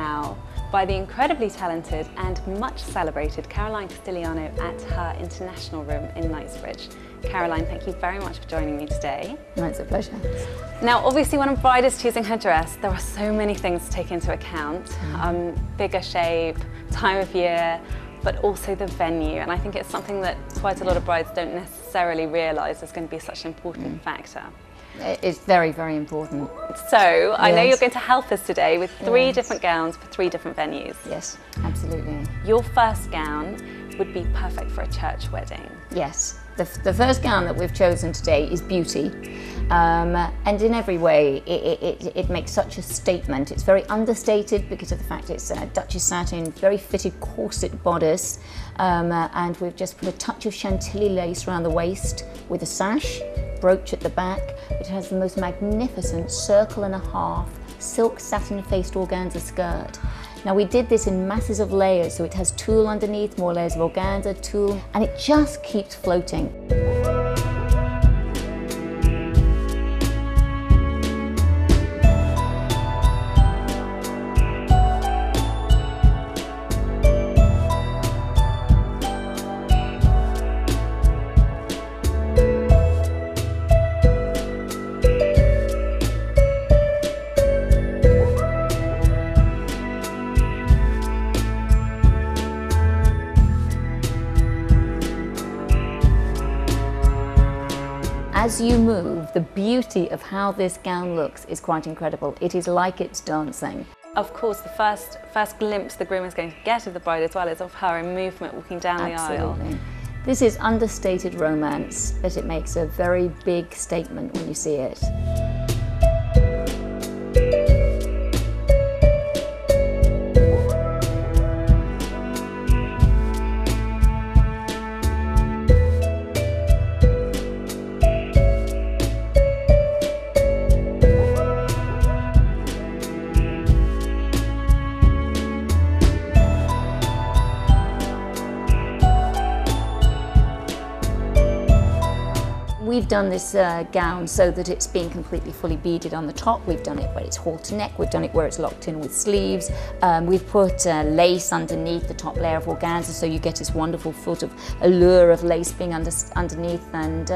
now by the incredibly talented and much celebrated Caroline Castigliano at her International Room in Knightsbridge. Caroline, thank you very much for joining me today. No, it's a pleasure. Now, obviously, when a bride is choosing her dress, there are so many things to take into account. Figure shape, time of year, but also the venue. And I think it's something that quite a lot of brides don't necessarily realise is going to be such an important factor. It's very, very important. So, I know Yes. you're going to help us today with three different gowns for three different venues. Yes, absolutely. Your first gown would be perfect for a church wedding. Yes. The first gown that we've chosen today is Beauty, and in every way it makes such a statement. It's very understated because of the fact it's Duchess satin, very fitted corset bodice, and we've just put a touch of Chantilly lace around the waist with a sash, brooch at the back. It has the most magnificent circle and a half silk satin faced organza skirt. Now we did this in masses of layers, so it has tulle underneath, more layers of organza, tulle, and it just keeps floating. As you move, the beauty of how this gown looks is quite incredible. It is like it's dancing. Of course, the first glimpse the groom is going to get of the bride as well is of her in movement walking down the aisle. This is understated romance, but it makes a very big statement when you see it. We've done this gown so that it's been completely fully beaded on the top. We've done it where it's halter neck, we've done it where it's locked in with sleeves. We've put lace underneath the top layer of organza, so you get this wonderful sort of allure of lace being underneath, and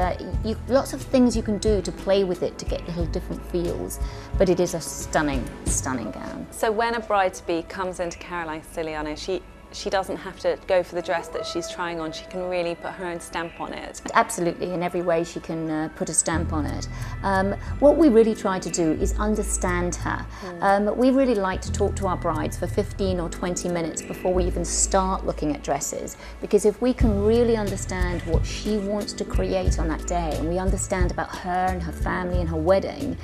lots of things you can do to play with it to get little different feels. But it is a stunning, stunning gown. So when a bride-to-be comes into Caroline Castigliano, she doesn't have to go for the dress that she's trying on. She can really put her own stamp on it. Absolutely, in every way she can put a stamp on it. What we really try to do is understand her. We really like to talk to our brides for 15 or 20 minutes before we even start looking at dresses, because if we can really understand what she wants to create on that day, and we understand about her and her family and her wedding,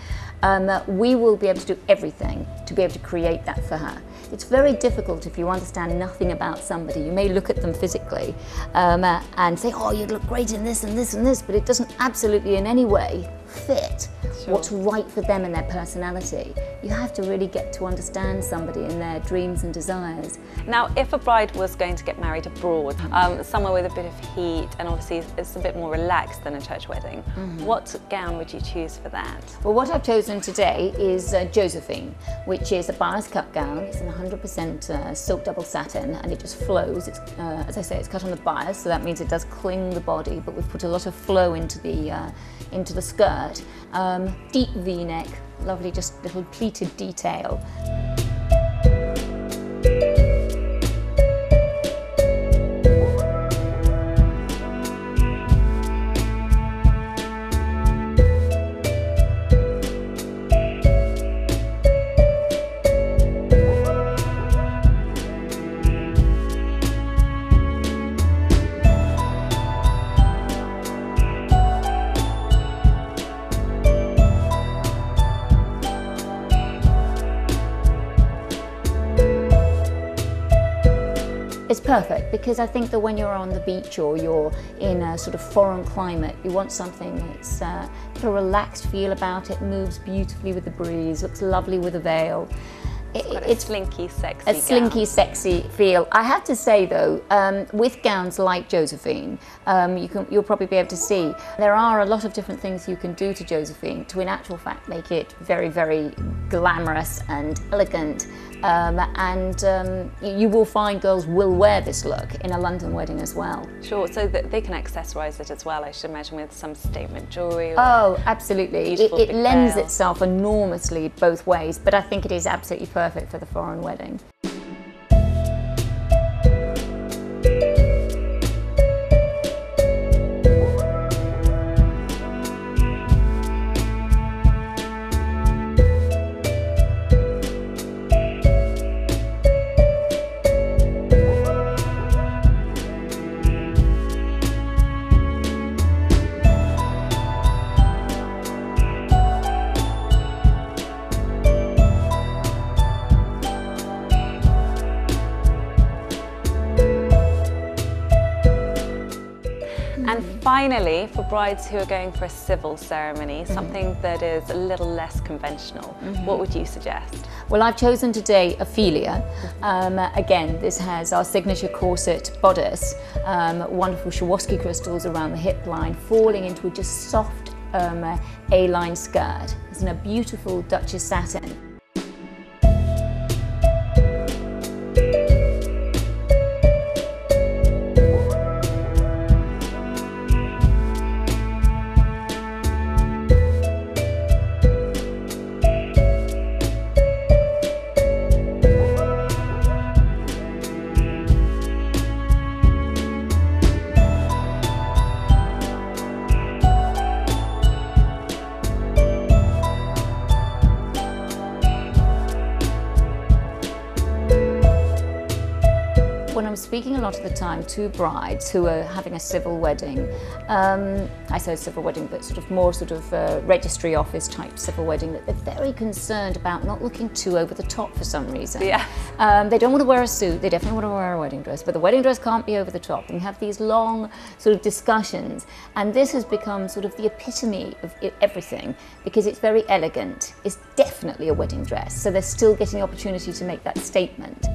we will be able to do everything to be able to create that for her. It's very difficult if you understand nothing about somebody. You may look at them physically and say, oh, you'd look great in this and this and this, but it doesn't absolutely in any way fit what's right for them and their personality. You have to really get to understand somebody and their dreams and desires. Now, if a bride was going to get married abroad, somewhere with a bit of heat, and obviously it's a bit more relaxed than a church wedding, what gown would you choose for that? Well, what I've chosen today is Josephine, which is a bias cut gown. It's an 100% silk double satin, and it just flows. It's, as I say, it's cut on the bias, so that means it does cling the body, but we've put a lot of flow into the skirt. Deep V-neck, lovely, just little pleated detail. It's perfect because I think that when you're on the beach or you're in a sort of foreign climate, you want something that's got a relaxed feel about it, moves beautifully with the breeze, looks lovely with a veil. It's slinky, sexy. A slinky, sexy feel. I have to say though, with gowns like Josephine, you'll probably be able to see there are a lot of different things you can do to Josephine to, in actual fact, make it very, very glamorous and elegant. You will find girls will wear this look in a London wedding as well. Sure, so that they can accessorise it as well, I should imagine, with some statement jewellery. Oh, absolutely. It lends veil. itself enormously both ways, but I think it is absolutely perfect for the foreign wedding. And finally, for brides who are going for a civil ceremony, something that is a little less conventional, what would you suggest? Well, I've chosen today Ophelia. Again, this has our signature corset bodice, wonderful Swarovski crystals around the hip line, falling into a just soft A-line skirt. It's in a beautiful Duchess satin. When I'm speaking a lot of the time to brides who are having a civil wedding, I say civil wedding, but sort of more sort of registry office type civil wedding, that they're very concerned about not looking too over the top for some reason. Yeah. They don't want to wear a suit, they definitely want to wear a wedding dress, but the wedding dress can't be over the top. And we have these long sort of discussions, and this has become sort of the epitome of everything because it's very elegant. It's definitely a wedding dress, so they're still getting the opportunity to make that statement.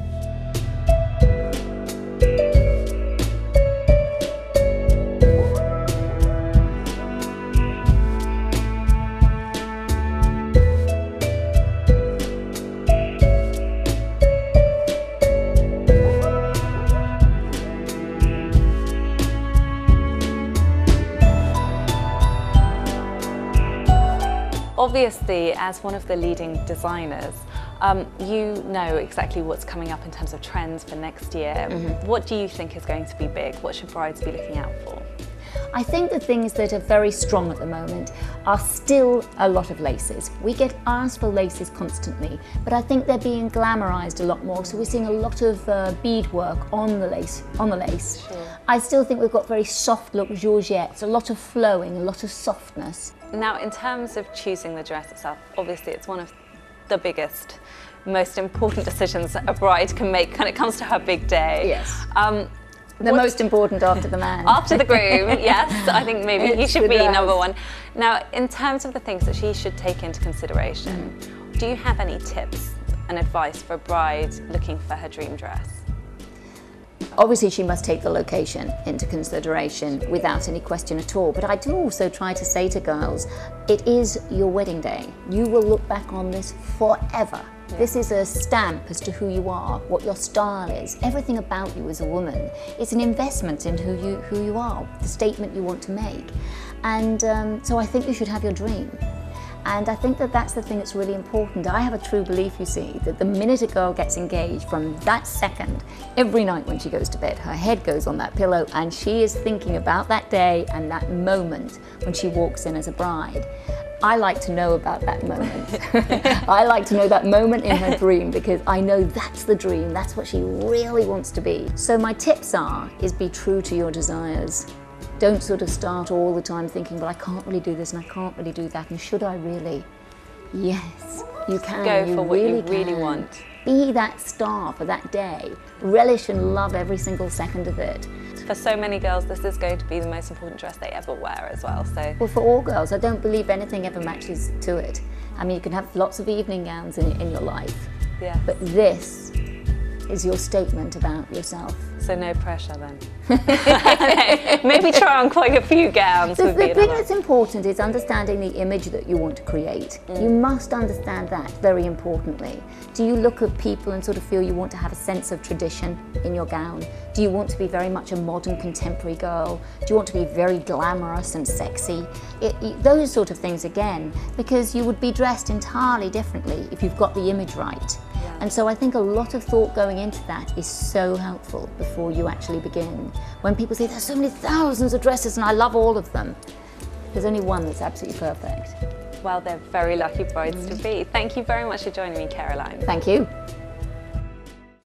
Obviously, as one of the leading designers, you know exactly what's coming up in terms of trends for next year. What do you think is going to be big? What should brides be looking out for? I think the things that are very strong at the moment are still a lot of laces. We get asked for laces constantly, but I think they're being glamorized a lot more. So we're seeing a lot of beadwork on the lace. Sure. I still think we've got very soft look georgettes, a lot of flowing, a lot of softness. Now, in terms of choosing the dress itself, obviously it's one of the biggest, most important decisions a bride can make when it comes to her big day. Yes. The most important after the man. After the groom, yes. I think maybe he should be dress. number one. Now, in terms of the things that she should take into consideration, do you have any tips and advice for a bride looking for her dream dress? Obviously, she must take the location into consideration without any question at all. But I do also try to say to girls, it is your wedding day. You will look back on this forever. This is a stamp as to who you are, what your style is, everything about you as a woman. It's an investment in who you are, the statement you want to make. And so I think you should have your dream. And I think that that's the thing that's really important. I have a true belief, you see, that the minute a girl gets engaged, from that second, every night when she goes to bed, her head goes on that pillow and she is thinking about that day and that moment when she walks in as a bride. I like to know about that moment. I like to know that moment in her dream because I know that's the dream, that's what she really wants to be. So my tips is be true to your desires. Don't sort of start all the time thinking, well, I can't really do this and I can't really do that, and should I really? Yes, you can. Go for what you really want. Be that star for that day. Relish and love every single second of it. For so many girls, this is going to be the most important dress they ever wear as well. So, well, for all girls, I don't believe anything ever matches to it. I mean, you can have lots of evening gowns in your life, yeah. But this is your statement about yourself. So no pressure then. Maybe try on quite a few gowns. The thing that's important is understanding the image that you want to create. You must understand that very importantly. Do you look at people and sort of feel you want to have a sense of tradition in your gown? Do you want to be very much a modern contemporary girl? Do you want to be very glamorous and sexy? Those sort of things again, because you would be dressed entirely differently if you've got the image right. And so I think a lot of thought going into that is so helpful before you actually begin. When people say, there's so many thousands of dresses and I love all of them, there's only one that's absolutely perfect. Well, they're very lucky brides to be. Thank you very much for joining me, Caroline. Thank you.